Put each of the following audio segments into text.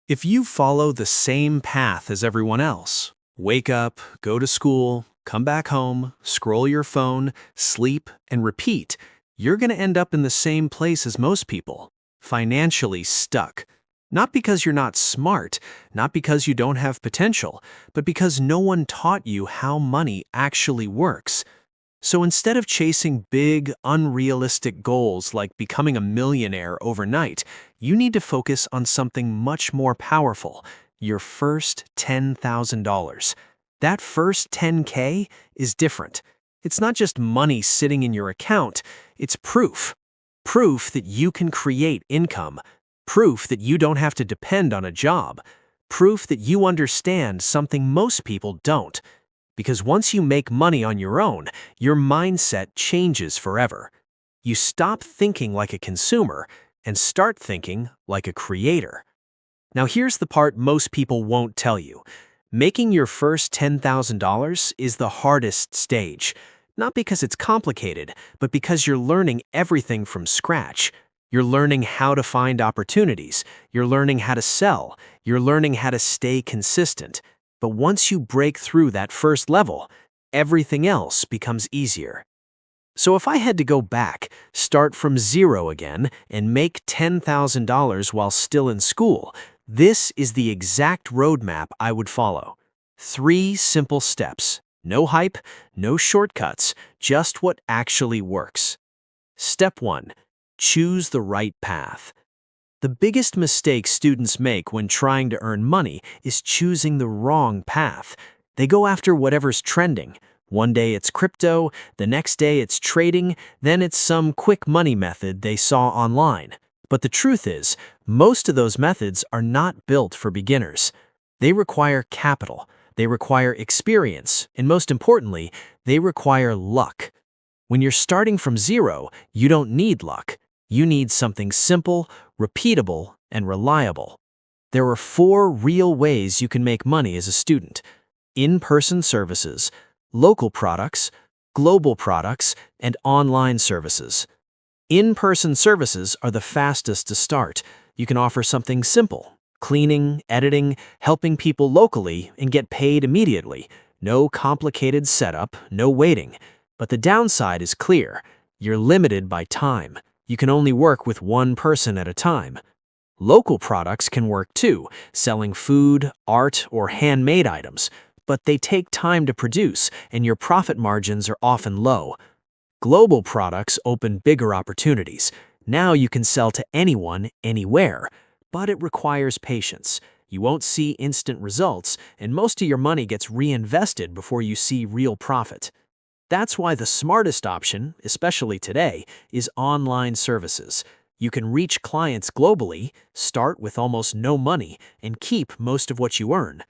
If you follow the same path as everyone else, wake up, go to school, come back home, scroll your phone, sleep, and repeat, you're going to end up in the same place as most people, financially stuck. Not because you're not smart, not because you don't have potential, but because no one taught you how money actually works. So instead of chasing big, unrealistic goals like becoming a millionaire overnight, you need to focus on something much more powerful, your first $10,000. That first 10K is different. It's not just money sitting in your account, it's proof. Proof that you can create income. Proof that you don't have to depend on a job. Proof that you understand something most people don't. Because once you make money on your own, your mindset changes forever. You stop thinking like a consumer and start thinking like a creator. Now here's the part most people won't tell you. Making your first $10,000 is the hardest stage. Not because it's complicated, but because you're learning everything from scratch. You're learning how to find opportunities. You're learning how to sell. You're learning how to stay consistent. But once you break through that first level, everything else becomes easier. So if I had to go back, start from zero again, and make $10,000 while still in school, this is the exact roadmap I would follow. 3 simple steps. No hype, no shortcuts, just what actually works. Step 1. Choose the right path. The biggest mistake students make when trying to earn money is choosing the wrong path. They go after whatever's trending. One day it's crypto, the next day it's trading, then it's some quick money method they saw online. But the truth is, most of those methods are not built for beginners. They require capital, they require experience, and most importantly, they require luck. When you're starting from zero, you don't need luck. You need something simple, repeatable, and reliable. There are 4 real ways you can make money as a student: in-person services, local products, global products, and online services. In-person services are the fastest to start. You can offer something simple: cleaning, editing, helping people locally, and get paid immediately. No complicated setup, no waiting. But the downside is clear. You're limited by time. You can only work with one person at a time. Local products can work too, selling food, art, or handmade items, but they take time to produce and your profit margins are often low. Global products open bigger opportunities. Now you can sell to anyone, anywhere, but it requires patience. You won't see instant results, and most of your money gets reinvested before you see real profit. That's why the smartest option, especially today, is online services. You can reach clients globally, start with almost no money, and keep most of what you earn.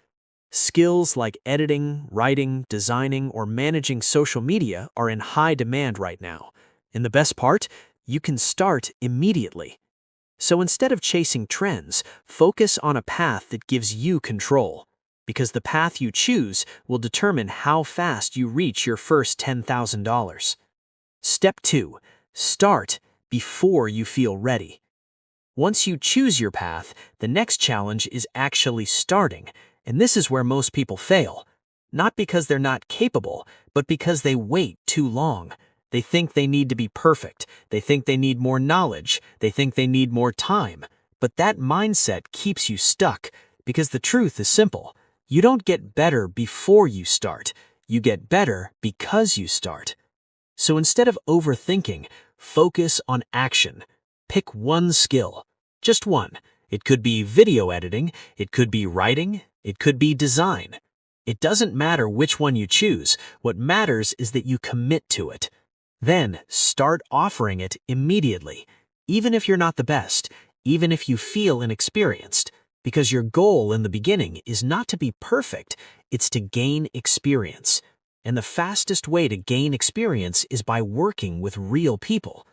Skills like editing, writing, designing, or managing social media are in high demand right now. And the best part? You can start immediately. So instead of chasing trends, focus on a path that gives you control. Because the path you choose will determine how fast you reach your first $10,000. Step 2. Start before you feel ready. Once you choose your path, the next challenge is actually starting, and this is where most people fail. Not because they're not capable, but because they wait too long. They think they need to be perfect. They think they need more knowledge. They think they need more time. But that mindset keeps you stuck, because the truth is simple. You don't get better before you start. You get better because you start. So instead of overthinking, focus on action. Pick one skill. Just one. It could be video editing. It could be writing. It could be design. It doesn't matter which one you choose. What matters is that you commit to it. Then start offering it immediately. Even if you're not the best, even if you feel inexperienced. Because your goal in the beginning is not to be perfect, it's to gain experience. And the fastest way to gain experience is by working with real people.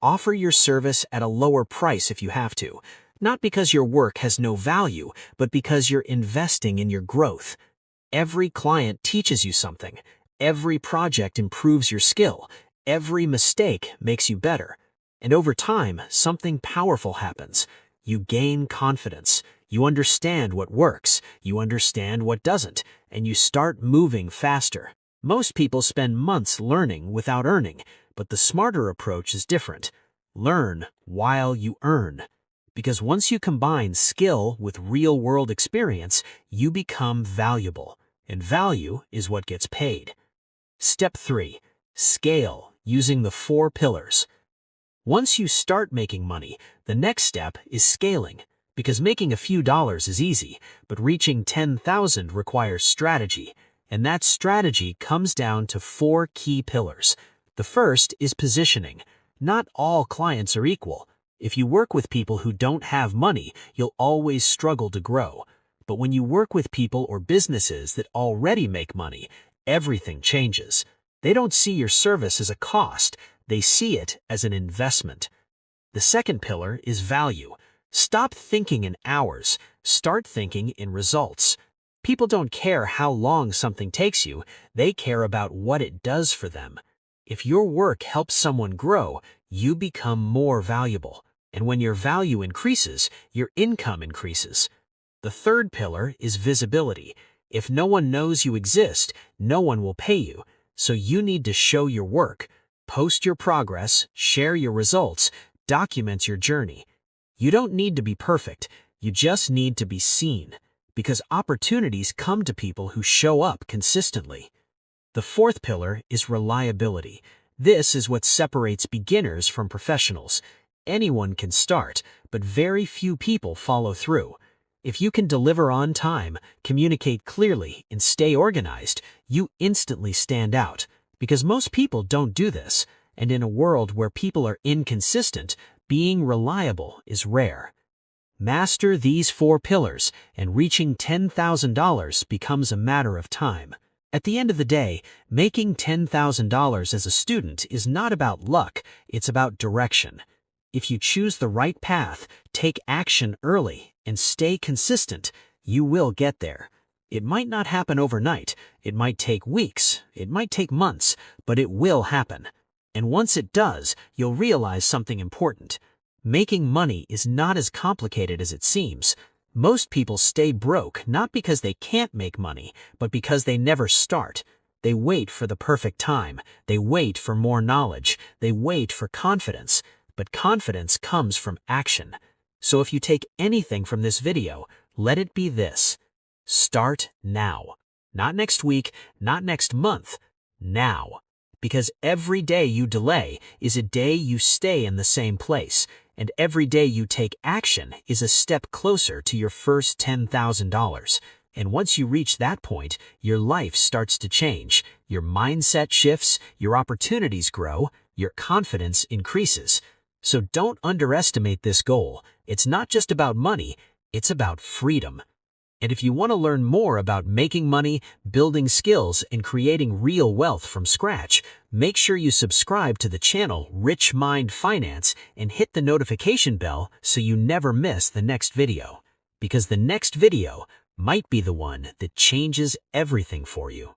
Offer your service at a lower price if you have to, not because your work has no value, but because you're investing in your growth. Every client teaches you something. Every project improves your skill. Every mistake makes you better. And over time, something powerful happens. You gain confidence. You understand what works, you understand what doesn't, and you start moving faster. Most people spend months learning without earning, but the smarter approach is different. Learn while you earn. Because once you combine skill with real-world experience, you become valuable, and value is what gets paid. Step 3. Scale using the 4 pillars. Once you start making money, the next step is scaling. Because making a few dollars is easy, but reaching 10,000 requires strategy, and that strategy comes down to 4 key pillars. The first is positioning. Not all clients are equal. If you work with people who don't have money, you'll always struggle to grow. But when you work with people or businesses that already make money, everything changes. They don't see your service as a cost, they see it as an investment. The second pillar is value. Stop thinking in hours, start thinking in results. People don't care how long something takes you, they care about what it does for them. If your work helps someone grow, you become more valuable. And when your value increases, your income increases. The third pillar is visibility. If no one knows you exist, no one will pay you. So you need to show your work. Post your progress, share your results, document your journey. You don't need to be perfect, you just need to be seen. Because opportunities come to people who show up consistently. The fourth pillar is reliability. This is what separates beginners from professionals. Anyone can start, but very few people follow through. If you can deliver on time, communicate clearly, and stay organized, you instantly stand out. Because most people don't do this, and in a world where people are inconsistent, being reliable is rare. Master these 4 pillars, and reaching $10,000 becomes a matter of time. At the end of the day, making $10,000 as a student is not about luck, it's about direction. If you choose the right path, take action early, and stay consistent, you will get there. It might not happen overnight, it might take weeks, it might take months, but it will happen. And once it does, you'll realize something important. Making money is not as complicated as it seems. Most people stay broke not because they can't make money, but because they never start. They wait for the perfect time, they wait for more knowledge, they wait for confidence. But confidence comes from action. So if you take anything from this video, let it be this. Start now. Not next week, not next month. Now. Because every day you delay is a day you stay in the same place, and every day you take action is a step closer to your first $10,000. And once you reach that point, your life starts to change. Your mindset shifts, your opportunities grow, your confidence increases. So don't underestimate this goal. It's not just about money, it's about freedom. And if you want to learn more about making money, building skills, and creating real wealth from scratch, make sure you subscribe to the channel Rich Mind Finance and hit the notification bell so you never miss the next video. Because the next video might be the one that changes everything for you.